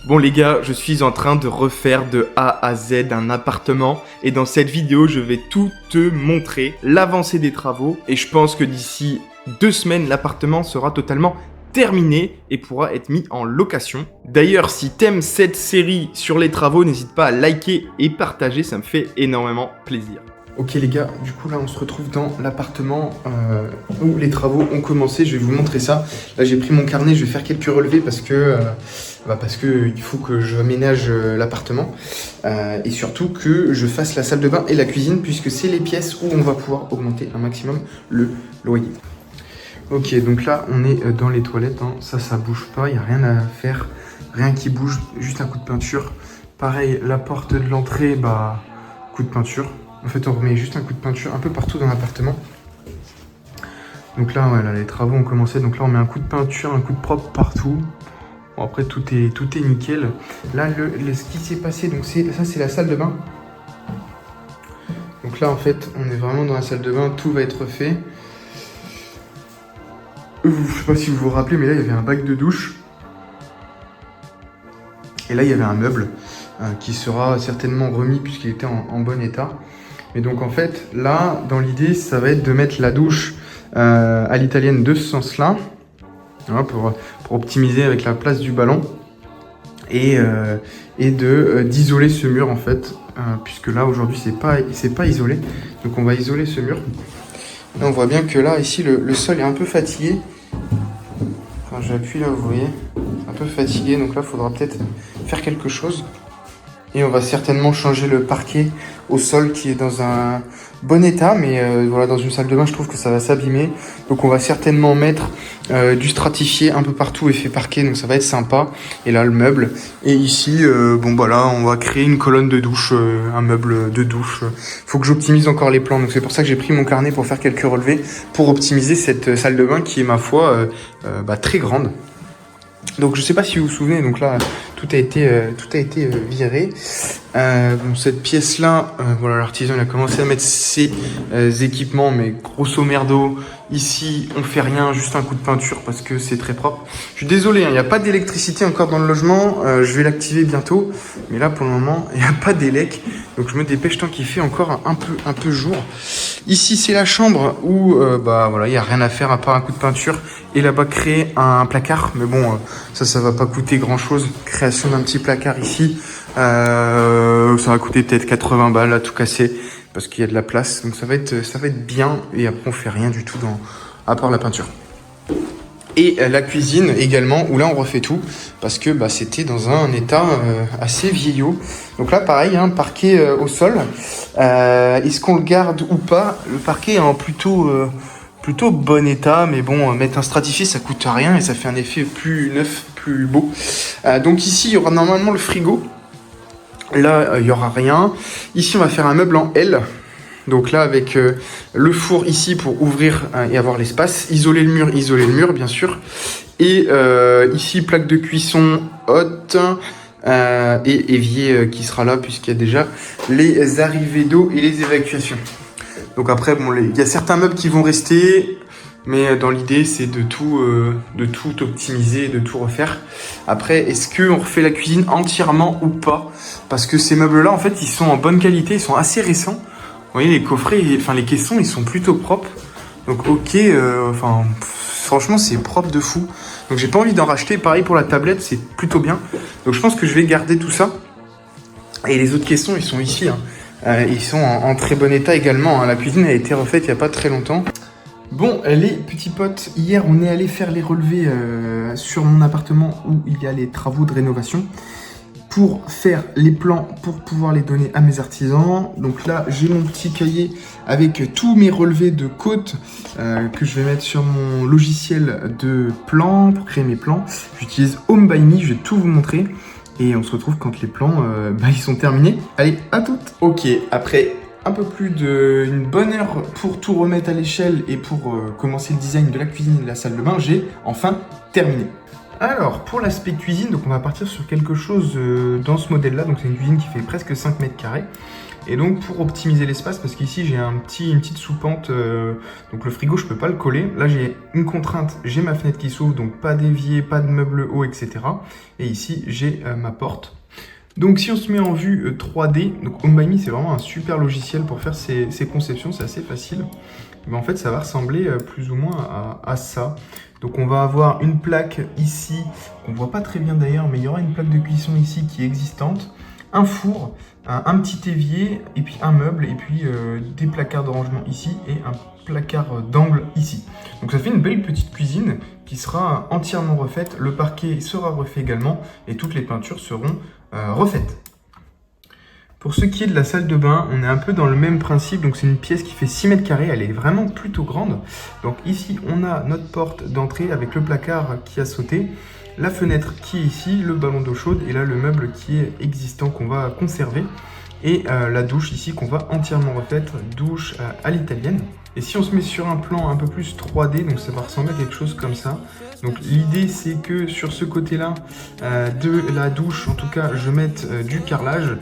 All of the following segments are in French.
Bon les gars, je suis en train de refaire de A à Z un appartement et dans cette vidéo, je vais tout te montrer, l'avancée des travaux et je pense que d'ici 2 semaines, l'appartement sera totalement terminé et pourra être mis en location. D'ailleurs, si t'aimes cette série sur les travaux, n'hésite pas à liker et partager, ça me fait énormément plaisir. Ok les gars, du coup là on se retrouve dans l'appartement où les travaux ont commencé. Je vais vous montrer ça. Là j'ai pris mon carnet, je vais faire quelques relevés parce que il faut que je aménage l'appartement et surtout que je fasse la salle de bain et la cuisine puisque c'est les pièces où on va pouvoir augmenter un maximum le loyer. Ok, donc là on est dans les toilettes, hein. Ça bouge pas, il n'y a rien à faire, rien qui bouge, juste un coup de peinture. Pareil, la porte de l'entrée, coup de peinture. En fait, on remet juste un coup de peinture un peu partout dans l'appartement. Donc là, voilà, les travaux ont commencé. Donc là, on met un coup de peinture, un coup de propre partout. Bon, après, tout est nickel. Là, ce qui s'est passé, donc ça, c'est la salle de bain. Donc là, en fait, on est vraiment dans la salle de bain. Tout va être fait. Je sais pas si vous vous rappelez, mais là, il y avait un bac de douche. Et là, il y avait un meuble qui sera certainement remis puisqu'il était en bon état. Et donc en fait, là, dans l'idée, ça va être de mettre la douche à l'italienne de ce sens-là, hein, pour optimiser avec la place du ballon, et d'isoler ce mur en fait, puisque là aujourd'hui c'est pas isolé, donc on va isoler ce mur. Là, on voit bien que là, ici, le sol est un peu fatigué. Quand j'appuie là, vous voyez, un peu fatigué, donc là, il faudra peut-être faire quelque chose. Et on va certainement changer le parquet au sol qui est dans un bon état, mais voilà, dans une salle de bain, je trouve que ça va s'abîmer. Donc on va certainement mettre du stratifié un peu partout, effet parquet, donc ça va être sympa. Et là, le meuble. Et ici, on va créer une colonne de douche, un meuble de douche. Faut que j'optimise encore les plans, donc c'est pour ça que j'ai pris mon carnet pour faire quelques relevés, pour optimiser cette salle de bain qui est, ma foi, très grande. Donc je sais pas si vous vous souvenez, donc là tout a été viré. Cette pièce là, voilà, l'artisan il a commencé à mettre ses équipements, mais grosso merdo, ici on fait rien, juste un coup de peinture parce que c'est très propre. Je suis désolé, il n'y a pas d'électricité encore dans le logement, je vais l'activer bientôt, mais là pour le moment il n'y a pas d'élec, donc je me dépêche tant qu'il fait encore un peu jour. Ici c'est la chambre où il n'y a rien à faire à part un coup de peinture et là-bas créer un placard, mais bon ça va pas coûter grand chose. Création d'un petit placard ici, ça va coûter peut-être 80 balles à tout casser parce qu'il y a de la place, donc ça va être bien. Et après on fait rien du tout à part la peinture. Et la cuisine également, où là on refait tout parce que c'était dans un état assez vieillot. Donc là pareil, hein, parquet au sol. Est-ce qu'on le garde ou pas? Le parquet est en plutôt bon état, mais bon, mettre un stratifié ça coûte rien et ça fait un effet plus neuf, plus beau. Donc ici il y aura normalement le frigo. Là il y aura rien. Ici on va faire un meuble en L. Donc là avec le four ici pour ouvrir et avoir l'espace, isoler le mur bien sûr. Et ici plaque de cuisson haute et évier qui sera là puisqu'il y a déjà les arrivées d'eau et les évacuations. Donc après il y a certains meubles qui vont rester, mais dans l'idée c'est de tout optimiser, de tout refaire. Après est-ce qu'on refait la cuisine entièrement ou pas? Parce que ces meubles là en fait ils sont en bonne qualité, ils sont assez récents. Vous voyez les coffrets, les caissons ils sont plutôt propres. Donc franchement c'est propre de fou. Donc j'ai pas envie d'en racheter. Pareil pour la tablette, c'est plutôt bien. Donc je pense que je vais garder tout ça. Et les autres caissons ils sont ici, hein. Ils sont en très bon état également, hein. La cuisine a été refaite il n'y a pas très longtemps. Bon les petits potes, hier on est allé faire les relevés sur mon appartement où il y a les travaux de rénovation, pour faire les plans, pour pouvoir les donner à mes artisans. Donc là, j'ai mon petit cahier avec tous mes relevés de côte que je vais mettre sur mon logiciel de plans pour créer mes plans. J'utilise Home by Me, je vais tout vous montrer. Et on se retrouve quand les plans ils sont terminés. Allez, à toutes. Ok, après un peu plus d'une bonne heure pour tout remettre à l'échelle et pour commencer le design de la cuisine et de la salle de bain, j'ai enfin terminé. Alors, pour l'aspect cuisine, donc on va partir sur quelque chose dans ce modèle-là. Donc c'est une cuisine qui fait presque 5 mètres carrés. Et donc pour optimiser l'espace, parce qu'ici j'ai une petite sous-pente, donc le frigo je peux pas le coller. Là j'ai une contrainte, j'ai ma fenêtre qui s'ouvre, donc pas d'évier, pas de meubles hauts, etc. Et ici j'ai ma porte. Donc si on se met en vue 3D, donc Home by Me c'est vraiment un super logiciel pour faire ces conceptions, c'est assez facile. Mais en fait ça va ressembler plus ou moins à ça. Donc on va avoir une plaque ici, qu'on voit pas très bien d'ailleurs, mais il y aura une plaque de cuisson ici qui est existante, un four, un petit évier, et puis un meuble, et puis des placards de rangement ici, et un placard d'angle ici. Donc ça fait une belle petite cuisine qui sera entièrement refaite, le parquet sera refait également, et toutes les peintures seront refaites. Pour ce qui est de la salle de bain, on est un peu dans le même principe, donc c'est une pièce qui fait 6 mètres carrés, elle est vraiment plutôt grande. Donc ici, on a notre porte d'entrée avec le placard qui a sauté, la fenêtre qui est ici, le ballon d'eau chaude, et là le meuble qui est existant qu'on va conserver, et la douche ici qu'on va entièrement refaire, douche à l'italienne. Et si on se met sur un plan un peu plus 3D, donc ça va ressembler à quelque chose comme ça. Donc l'idée c'est que sur ce côté-là de la douche, en tout cas, je mette du carrelage.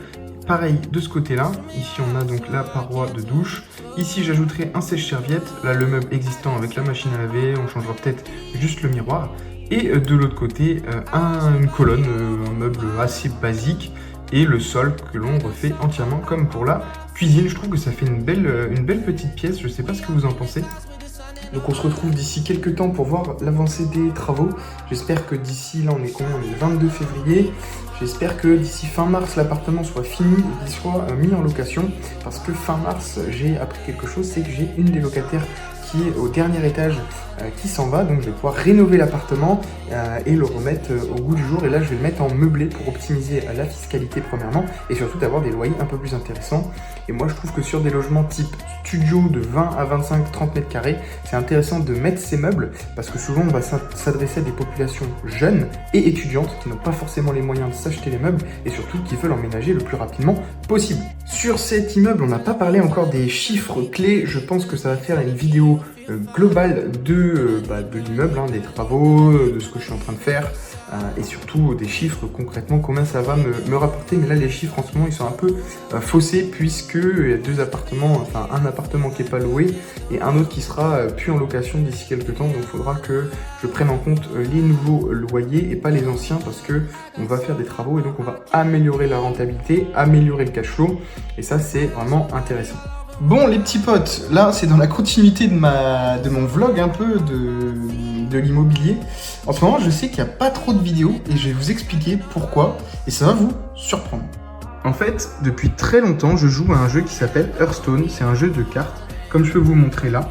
Pareil de ce côté-là, ici on a donc la paroi de douche. Ici j'ajouterai un sèche-serviette, là le meuble existant avec la machine à laver, on changera peut-être juste le miroir. Et de l'autre côté, une colonne, un meuble assez basique, et le sol que l'on refait entièrement comme pour la cuisine. Je trouve que ça fait une belle petite pièce, je sais pas ce que vous en pensez. Donc on se retrouve d'ici quelques temps pour voir l'avancée des travaux. J'espère que d'ici, là on est combien? On est le 22 février. J'espère que d'ici fin mars, l'appartement soit fini et qu'il soit mis en location. Parce que fin mars, j'ai appris quelque chose, c'est que j'ai une des locataires qui est au dernier étage qui s'en va. Donc je vais pouvoir rénover l'appartement et le remettre au goût du jour. Et là, je vais le mettre en meublé pour optimiser la fiscalité premièrement et surtout d'avoir des loyers un peu plus intéressants. Et moi, je trouve que sur des logements type studio de 20 à 25, 30 mètres carrés, c'est intéressant de mettre ces meubles parce que souvent, on va s'adresser à des populations jeunes et étudiantes qui n'ont pas forcément les moyens de s'acheter les meubles et surtout qui veulent emménager le plus rapidement possible. Sur cet immeuble, on n'a pas parlé encore des chiffres clés. Je pense que ça va faire une vidéo globale de l'immeuble, des travaux, de ce que je suis en train de faire et surtout des chiffres concrètement, combien ça va me rapporter. Mais là, les chiffres en ce moment, ils sont un peu faussés puisque il y a deux appartements, enfin un appartement qui n'est pas loué et un autre qui sera plus en location d'ici quelques temps. Donc il faudra que je prenne en compte les nouveaux loyers et pas les anciens parce que on va faire des travaux et donc on va améliorer la rentabilité, améliorer le cash flow et ça c'est vraiment intéressant. Bon les petits potes, là c'est dans la continuité de mon vlog un peu de l'immobilier. En ce moment je sais qu'il n'y a pas trop de vidéos et je vais vous expliquer pourquoi et ça va vous surprendre. En fait, depuis très longtemps je joue à un jeu qui s'appelle Hearthstone, c'est un jeu de cartes, comme je peux vous montrer là.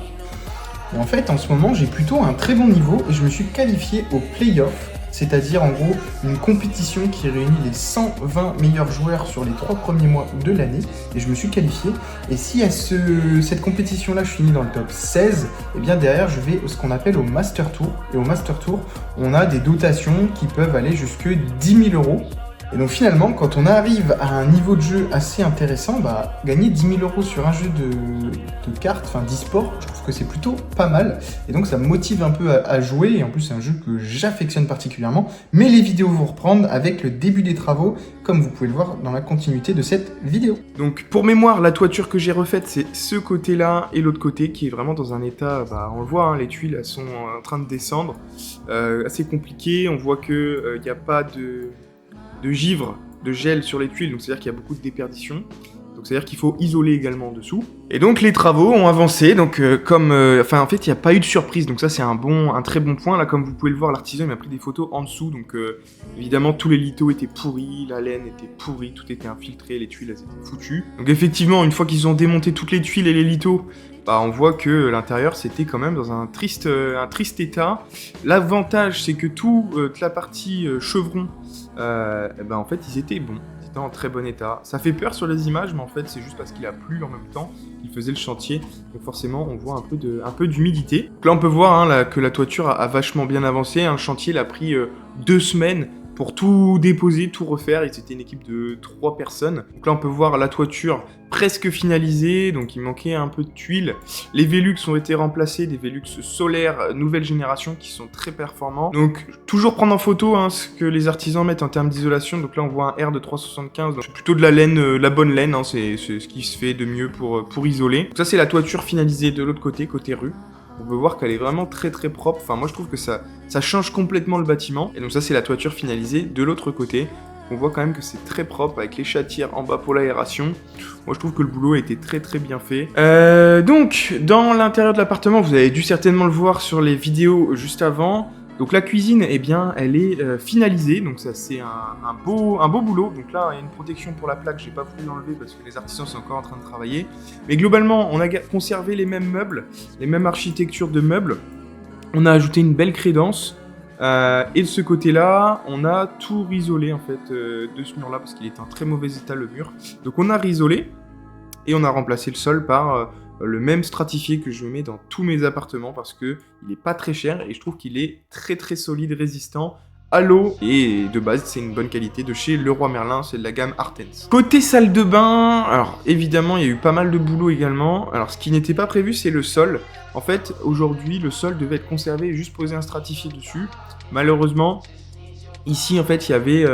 Et en fait en ce moment j'ai plutôt un très bon niveau et je me suis qualifié au playoff. C'est-à-dire en gros une compétition qui réunit les 120 meilleurs joueurs sur les 3 premiers mois de l'année et je me suis qualifié. Et si à cette compétition-là je finis dans le top 16, et bien derrière je vais ce qu'on appelle au Master Tour. Et au Master Tour, on a des dotations qui peuvent aller jusque 10 000 €. Et donc finalement, quand on arrive à un niveau de jeu assez intéressant, gagner 10 000 € sur un jeu de cartes, enfin d'e-sport, je trouve que c'est plutôt pas mal. Et donc ça me motive un peu à jouer, et en plus c'est un jeu que j'affectionne particulièrement. Mais les vidéos vont reprendre avec le début des travaux, comme vous pouvez le voir dans la continuité de cette vidéo. Donc pour mémoire, la toiture que j'ai refaite, c'est ce côté-là et l'autre côté qui est vraiment dans un état, on le voit, les tuiles elles sont en train de descendre, assez compliqué. On voit qu'il n'y a pas de givre, de gel sur les tuiles, donc c'est-à-dire qu'il y a beaucoup de déperdition. Donc c'est-à-dire qu'il faut isoler également dessous. Et donc les travaux ont avancé, donc en fait il n'y a pas eu de surprise, donc ça c'est un très bon point. Là comme vous pouvez le voir, l'artisan il m'a pris des photos en dessous, donc évidemment tous les lithos étaient pourris, la laine était pourrie, tout était infiltré, les tuiles elles étaient foutues. Donc effectivement une fois qu'ils ont démonté toutes les tuiles et les lithos, on voit que l'intérieur c'était quand même dans un triste état. L'avantage c'est que toute la partie chevron, en fait ils étaient bons. En très bon état. Ça fait peur sur les images, mais en fait c'est juste parce qu'il a plu en même temps qu'il faisait le chantier. Donc forcément on voit un peu d'humidité. Là on peut voir que la toiture a vachement bien avancé. Le chantier il a pris 2 semaines pour tout déposer, tout refaire. Et c'était une équipe de 3 personnes. Donc là, on peut voir la toiture presque finalisée. Donc il manquait un peu de tuiles. Les Velux ont été remplacés, des Velux solaires nouvelle génération qui sont très performants. Donc toujours prendre en photo ce que les artisans mettent en termes d'isolation. Donc là, on voit un R de 375. Donc c'est plutôt de la laine, la bonne laine. C'est ce qui se fait de mieux pour isoler. Donc ça, c'est la toiture finalisée de l'autre côté rue. On peut voir qu'elle est vraiment très très propre. Enfin, moi je trouve que ça change complètement le bâtiment. Et donc ça, c'est la toiture finalisée de l'autre côté. On voit quand même que c'est très propre avec les chatières en bas pour l'aération. Moi je trouve que le boulot a été très très bien fait. Donc dans l'intérieur de l'appartement, vous avez dû certainement le voir sur les vidéos juste avant. Donc la cuisine, eh bien, elle est finalisée, donc ça c'est un beau boulot. Donc là, il y a une protection pour la plaque, j'ai pas voulu l'enlever parce que les artisans sont encore en train de travailler. Mais globalement, on a conservé les mêmes meubles, les mêmes architectures de meubles. On a ajouté une belle crédence. Et de ce côté-là, on a tout risolé en fait de ce mur-là parce qu'il était en très mauvais état le mur. Donc on a risolé et on a remplacé le sol par le même stratifié que je mets dans tous mes appartements parce que il est pas très cher et je trouve qu'il est très très solide, résistant à l'eau et de base c'est une bonne qualité de chez Leroy Merlin, c'est de la gamme Artens. Côté salle de bain, alors évidemment il y a eu pas mal de boulot également. Alors ce qui n'était pas prévu c'est le sol. En fait aujourd'hui le sol devait être conservé et juste poser un stratifié dessus. Malheureusement ici en fait il y avait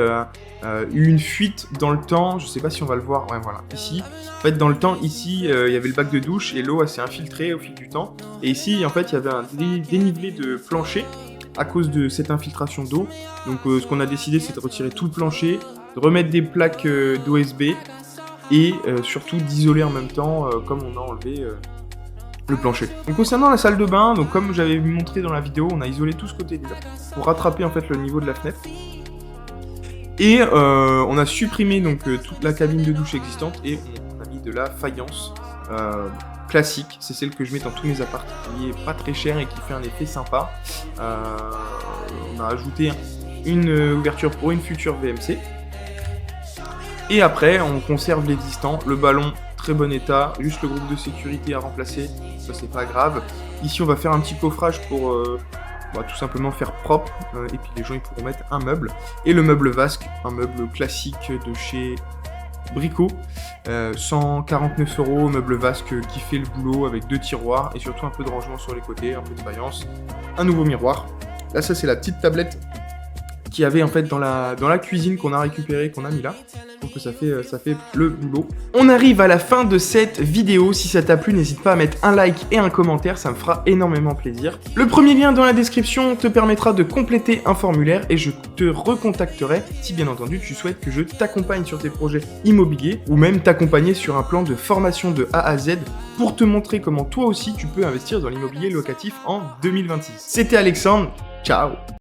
eu une fuite dans le temps, je sais pas si on va le voir, ouais voilà, ici. En fait dans le temps, ici, il y avait le bac de douche et l'eau s'est infiltrée au fil du temps. Et ici, en fait, il y avait un dénivelé de plancher à cause de cette infiltration d'eau. Donc ce qu'on a décidé, c'est de retirer tout le plancher, de remettre des plaques d'OSB et surtout d'isoler en même temps, comme on a enlevé le plancher. Donc concernant la salle de bain, donc comme j'avais montré dans la vidéo, on a isolé tout ce côté déjà pour rattraper en fait le niveau de la fenêtre. Et on a supprimé donc toute la cabine de douche existante et on a mis de la faïence classique. C'est celle que je mets dans tous mes apparts, qui est pas très chère et qui fait un effet sympa. On a ajouté une ouverture pour une future VMC. Et après, on conserve l'existant, le ballon très bon état, juste le groupe de sécurité à remplacer, ça c'est pas grave. Ici on va faire un petit coffrage pour tout simplement faire propre, et puis les gens ils pourront mettre un meuble. Et le meuble vasque, un meuble classique de chez Brico, 149 €, meuble vasque qui fait le boulot avec 2 tiroirs et surtout un peu de rangement sur les côtés, un peu de faïence, un nouveau miroir. Là ça c'est la petite tablette qu'il y avait en fait dans la cuisine qu'on a récupérée, qu'on a mis là. Je trouve que ça fait le boulot. On arrive à la fin de cette vidéo. Si ça t'a plu, n'hésite pas à mettre un like et un commentaire, ça me fera énormément plaisir. Le premier lien dans la description te permettra de compléter un formulaire et je te recontacterai si bien entendu tu souhaites que je t'accompagne sur tes projets immobiliers ou même t'accompagner sur un plan de formation de A à Z pour te montrer comment toi aussi tu peux investir dans l'immobilier locatif en 2026. C'était Alexandre, ciao!